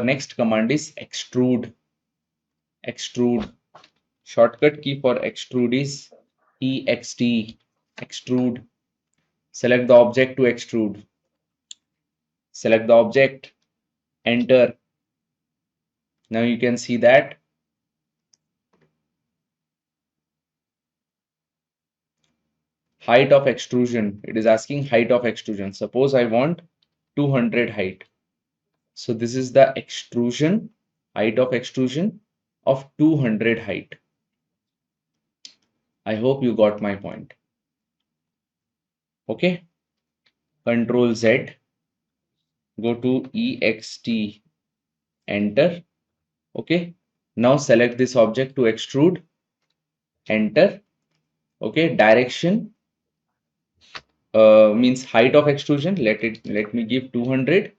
next command is extrude. Extrude. Shortcut key for extrude is EXT. Extrude. Select the object to extrude. Select the object. Enter. Now you can see that height of extrusion. It is asking height of extrusion. Suppose I want 200 height. So this is the extrusion, height of extrusion of 200 height. I hope you got my point. Okay. Control Z. Go to EXT. Enter. Okay. Now select this object to extrude. Enter. Okay. Direction means height of extrusion. Let me give 200.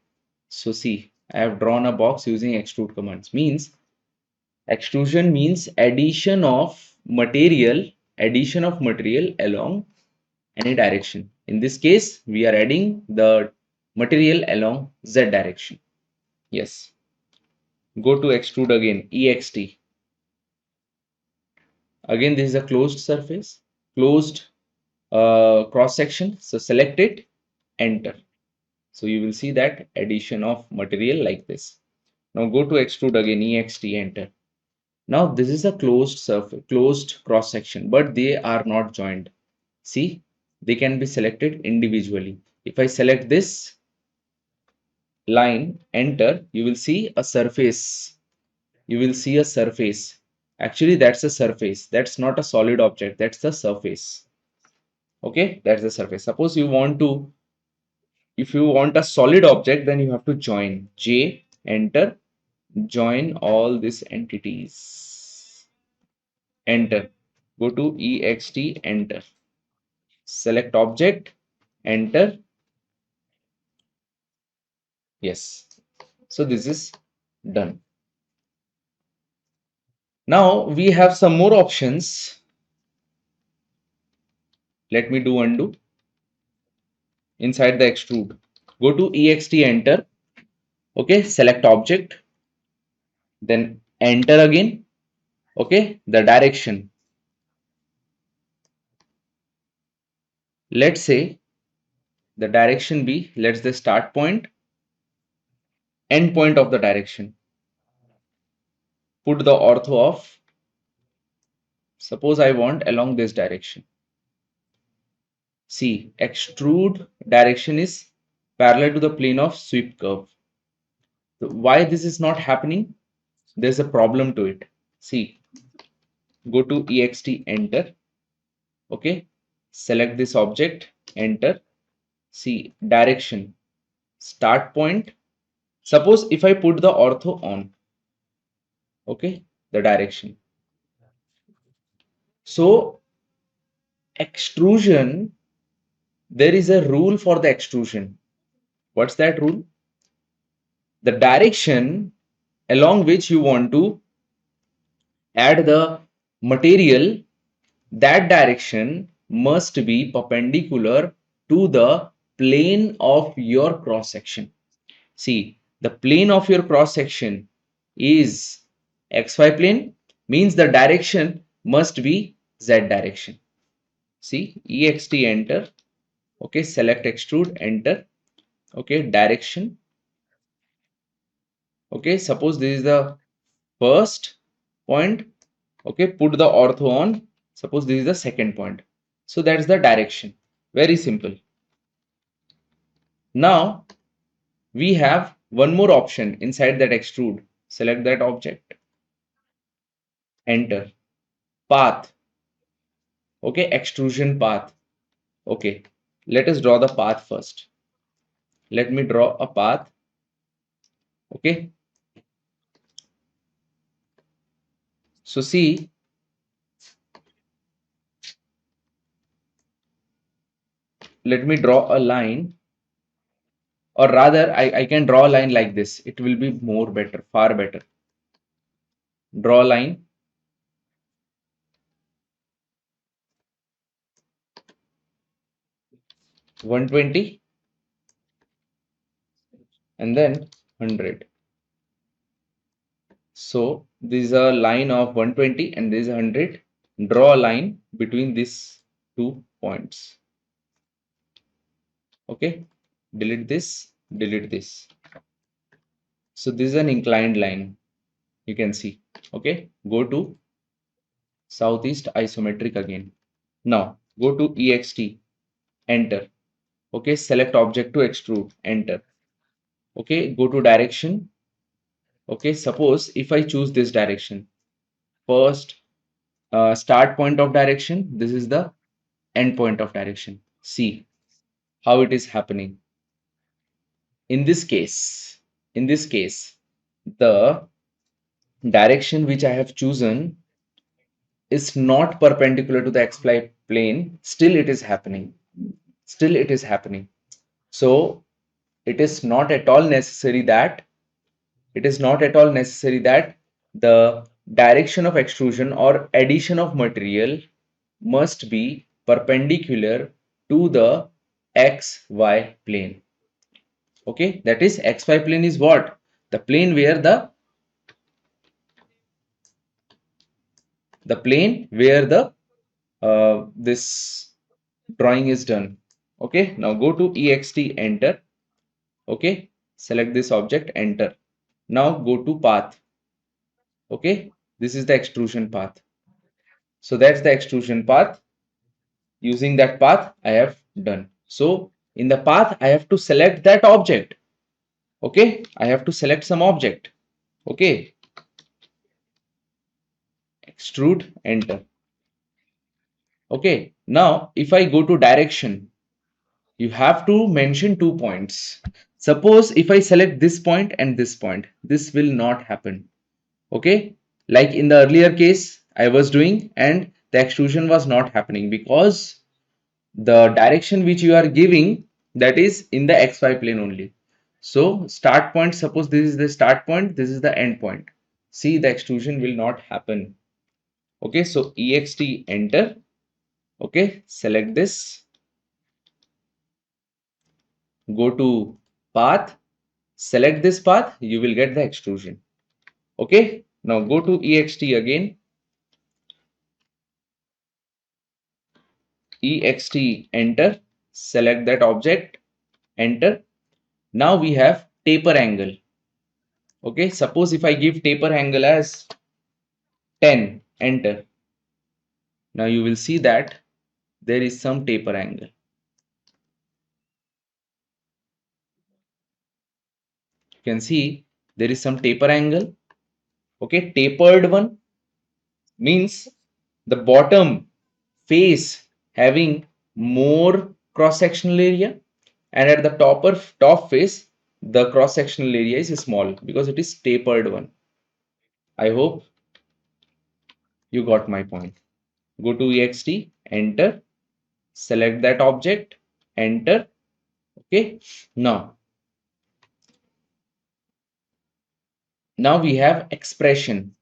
So see, I have drawn a box using extrude commands. Means extrusion means addition of material along any direction. In this case, we are adding the material along Z direction. Yes. Go to extrude again, EXT. Again, this is a closed surface, closed cross section. So select it, enter. So you will see that addition of material like this. Now go to extrude again, EXT, enter. Now this is a closed surface, closed cross section, but they are not joined. See, they can be selected individually. If I select this line, enter, you will see a surface. You will see a surface. Actually, that's a surface. That's not a solid object. That's the surface. Okay, that's the surface. Suppose you want to, if you want a solid object, then you have to join J, enter, join all these entities. Enter. Go to EXT, enter. Select object, enter. Yes. So this is done. Now we have some more options. Let me do undo. Inside the extrude, go to EXT, enter. Okay, select object, then enter again. Okay, the direction. Let's say the direction be, let's the start point, end point of the direction. Put the ortho of, suppose I want along this direction. See, extrude direction is parallel to the plane of sweep curve. So why this is not happening? There's a problem to it. See, go to EXT, enter. Okay, select this object, enter. See, direction, start point. Suppose if I put the ortho on, okay, the direction. So extrusion, there is a rule for the extrusion. What's that rule? The direction along which you want to add the material, that direction must be perpendicular to the plane of your cross section. See, the plane of your cross section is XY plane, means the direction must be Z direction. See, EXT, enter. Okay, select extrude, enter. Okay, direction. Okay, suppose this is the first point. Okay, put the ortho on. Suppose this is the second point. So that's the direction. Very simple. Now we have one more option inside that extrude. Select that object. Enter. Path. Okay, extrusion path. Okay, let us draw the path first. Let me draw a path. Okay, so see, let me draw a line, or rather I can draw a line like this. It will be more better, far better. Draw a line. $120 and then 100. So this is a line of 120 and this is 100. Draw a line between these 2 points. Okay, delete this, delete this. So this is an inclined line, you can see. Okay, go to southeast isometric again. Now go to ext, enter. Okay, select object to extrude, enter. Okay, go to direction. Okay, suppose if I choose this direction, first start point of direction, this is the end point of direction. See how it is happening. In this case, the direction which I have chosen is not perpendicular to the xy plane. Still it is happening. Still it is happening. So it is not at all necessary that the direction of extrusion or addition of material must be perpendicular to the xy plane. Okay, that is xy plane is what? The plane where the this drawing is done. Okay, now go to ext, enter. Okay, select this object, enter. Now go to path. Okay, this is the extrusion path. So that's the extrusion path. Using that path, I have done. So in the path, I have to select that object. Okay, I have to select some object. Okay, extrude, enter. Okay, now if I go to direction, you have to mention 2 points. Suppose if I select this point and this point, this will not happen. Okay, like in the earlier case I was doing, and the extrusion was not happening because the direction which you are giving, that is in the xy plane only. So start point, suppose this is the start point, this is the end point. See, the extrusion will not happen. Okay, so ext, enter. Okay, select this, go to path, select this path, you will get the extrusion. Okay, now go to ext again, ext, enter, select that object, enter. Now we have taper angle. Okay, suppose if I give taper angle as 10, enter. Now you will see that there is some taper angle. You can see there is some taper angle. Okay, tapered one means the bottom face having more cross-sectional area, and at the top face the cross-sectional area is small because it is tapered one. I hope you got my point. Go to ext, enter, select that object, enter. Okay, now we have expression.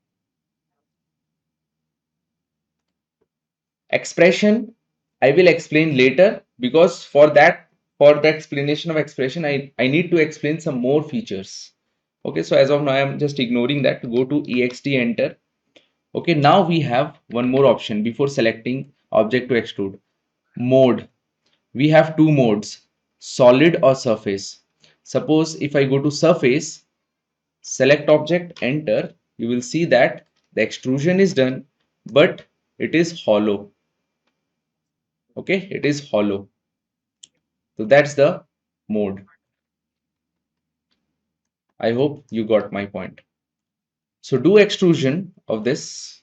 Expression I will explain later, because for the explanation of expression I need to explain some more features. Okay, so as of now I am just ignoring that. Go to ext, enter. Okay, now we have one more option before selecting object to extrude. Mode. We have two modes, solid or surface. Suppose if I go to surface, select object, enter, you will see that the extrusion is done, but it is hollow. Okay, it is hollow. So that's the mode. I hope you got my point. So do extrusion of this.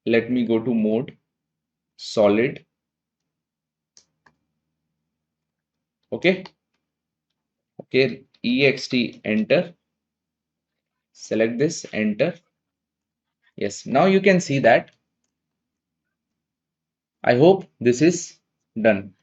Let me go to mode, solid. Okay. Okay, ext, enter. Select this, enter. Yes, now you can see that. I hope this is done.